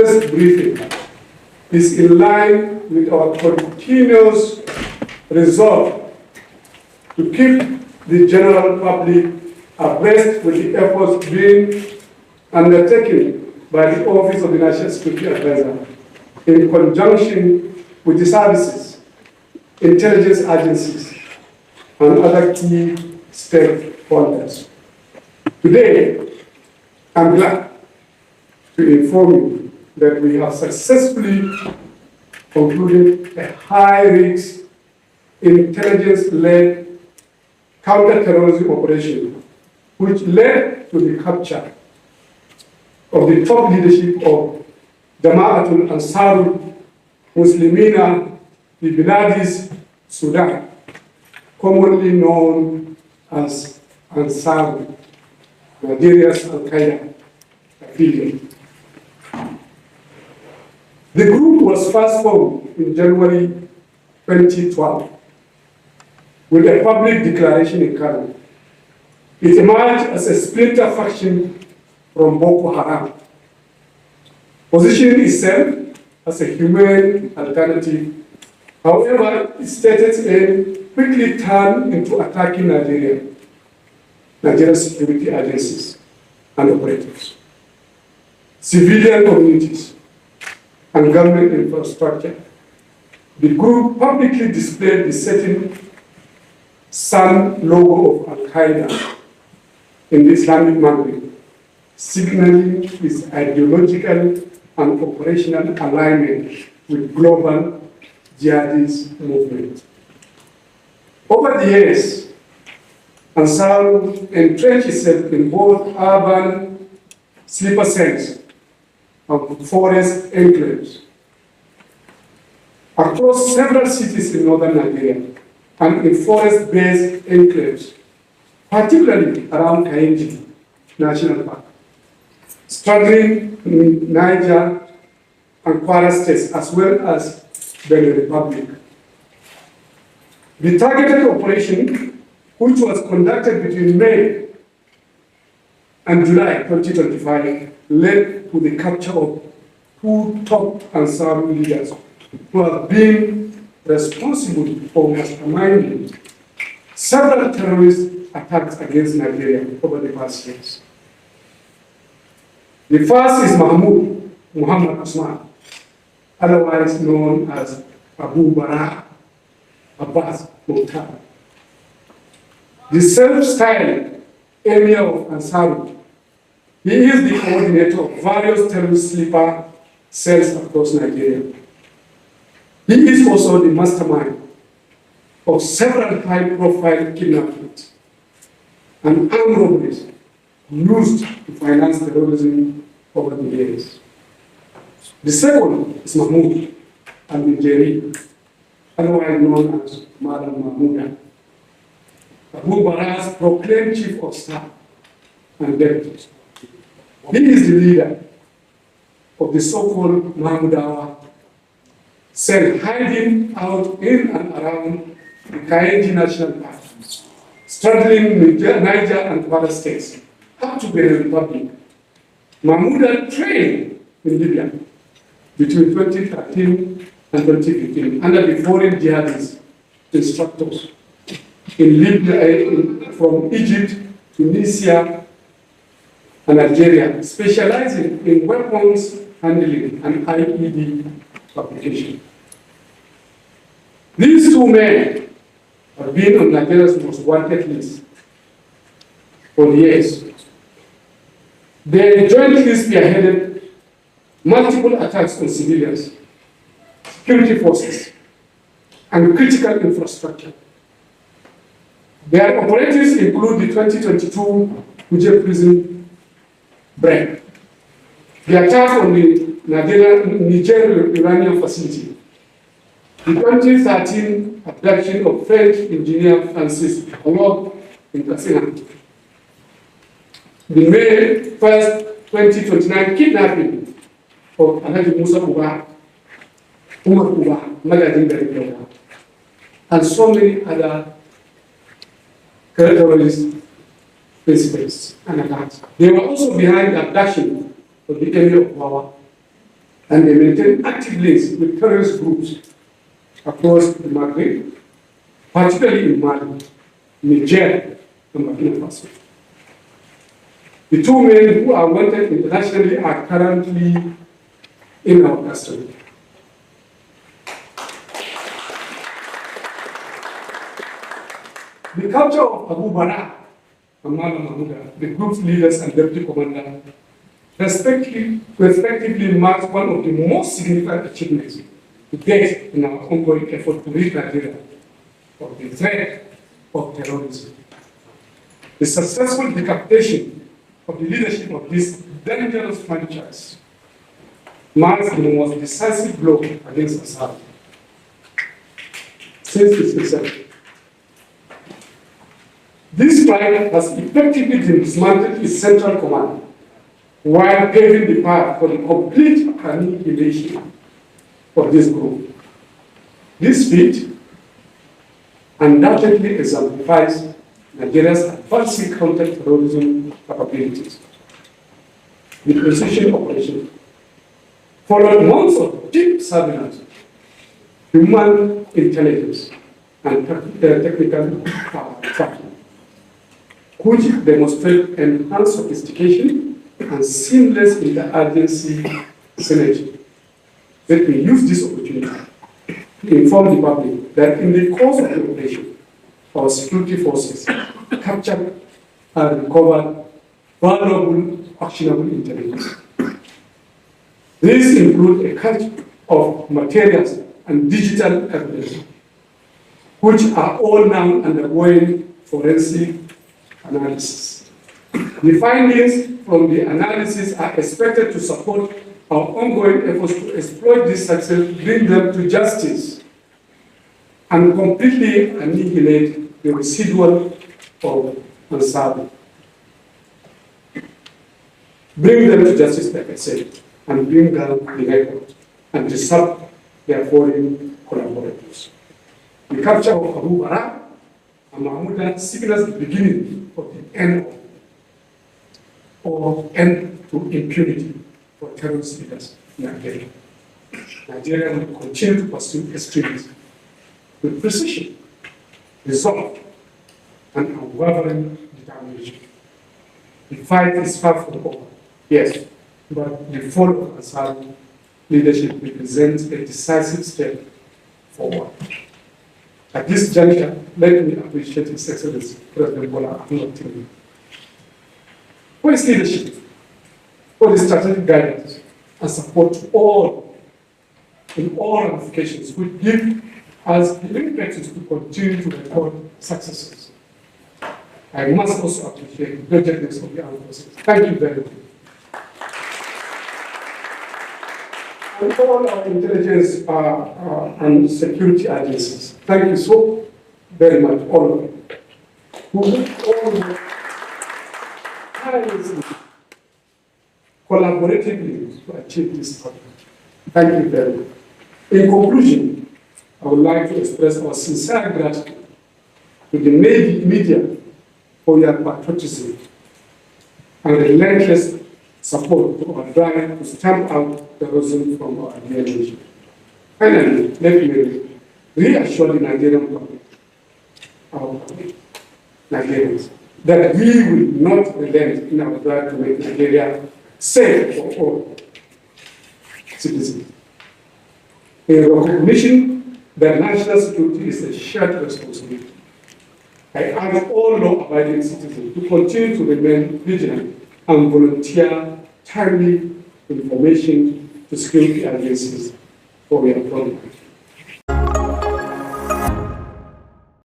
first briefing is in line with our continuous resolve to keep the general public abreast with the efforts being undertaken by the Office of the National Security Advisor in conjunction with the services, intelligence agencies, and other key stakeholders. Today, I'm glad to inform you that we have successfully concluded a high-risk, intelligence-led counter-terrorism operation, which led to the capture of the top leadership of Jama'atul Ansaru Muslimina fi Biladis Sudan, commonly known as Ansaru, Nigeria's Al-Qaeda affiliate. The group was first formed in January 2012 with a public declaration in Kano. It emerged as a splinter faction from Boko Haram, positioning itself as a humane alternative. However, its stated aim quickly turned into attacking Nigerian security agencies and operatives, civilian communities, and government infrastructure. The group publicly displayed the setting sun logo of Al-Qaeda in the Islamic Maghreb, signaling its ideological and operational alignment with global jihadist movement. Over the years, Ansaru entrenched itself in both urban sleeper cells and forest enclaves across several cities in northern Nigeria and in forest-based enclaves, particularly around Kainji National Park, straddling Niger and Kwara states, as well as Benin Republic. The targeted operation, which was conducted between May and July 2025, led to the capture of two top Ansaru leaders who have been responsible for masterminding several terrorist attacks against Nigeria over the past years. The first is Mahmud Muhammad Usman, otherwise known as Abu Bara'a, Abbas Mukhtar. The self-styled emir of Ansaru. He is the coordinator of various terrorist sleeper cells across Nigeria. He is also the mastermind of several high-profile kidnappings and armed robberies used to finance terrorism over the years. The second is Mahmud al-Nigeri, otherwise known as Mallam Mamuda, Abu Bara'a's proclaimed chief of staff and deputy. He is the leader of the so-called Mahmudawa cell hiding out in and around the Kainji National Park, straddling Niger and Kwara states, up to Benin Republic. Mamuda trained in Libya between 2013 and 2015 under the foreign jihadist instructors in Libya, from Egypt, Tunisia, and Algeria, specializing in weapons handling and IED fabrication. These two men have been on Nigeria's most wanted list for years. They jointly spearheaded multiple attacks on civilians, security forces, and critical infrastructure. Their operatives include the 2022 Abuja prison break, the attack on the Nigerian uranium facility, the 2013 abduction of French engineer Francis Olog in Katsina, the May 1st, 2029 kidnapping of Alhaji Musa Umar Magadin Garibioga, and so many other terrorist incidents and attacks. They were also behind the abduction of the emir of Wawa and they maintain active links with terrorist groups across the Maghreb, particularly in Mali, Niger, and Burkina Faso. The two men who are wanted internationally are currently in our custody. The capture of Abu Bara'a and Mallam Mamuda, the group's leaders and deputy commander, respectively marks one of the most significant achievements to date in our ongoing effort to rid Nigeria of the threat of terrorism. The successful decapitation of the leadership of this dangerous franchise marks the most decisive blow against Ansaru since its inception. This strike has effectively dismantled its central command, while paving the path for the complete annihilation of this group. This feat undoubtedly exemplifies Nigeria's advancing counter-terrorism capabilities. The precision operation followed months of deep surveillance, human intelligence, and technical tracking, which demonstrate enhanced sophistication and seamless interagency synergy. Let me use this opportunity to inform the public that in the course of the operation, our security forces captured and recovered valuable actionable intelligence. These include a cache of materials and digital evidence, which are all now undergoing forensic analysis. The findings from the analysis are expected to support our ongoing efforts to exploit this success, bring them to justice, and completely annihilate the residual of Ansaru. Bring them to justice, like I said, and bring down the record and disrupt their foreign collaborators. The capture of Abu Bara'a and Mamuda signals the beginning of the end to impunity for terrorist leaders in Nigeria. Nigeria will continue to pursue extremism with precision, resolve, and unwavering determination. The fight is far from over, yes, but the fall of Ansaru leadership represents a decisive step forward. At this juncture, let me appreciate His Excellency President Bola Ahmed Tinubu for his leadership, for the strategic guidance and support to all in all ramifications, which give us the impetus to continue to record successes. I must also appreciate the diligence of the armed forces. Thank you very much. And all our intelligence and security agencies, thank you so very much, all of you, who all tirelessly, collaboratively to achieve this target. Thank you very much. In conclusion, I would like to express our sincere gratitude to the media for your patriotism and relentless support to our drive to stamp out terrorism from our dear nation. Finally, let me reassure the Nigerian public, our public, Nigerians, that we will not relent in our drive to make Nigeria safe for all citizens. In recognition that national security is a shared responsibility, I urge all law-abiding citizens to continue to remain vigilant and volunteer timely information to security agencies for their problem.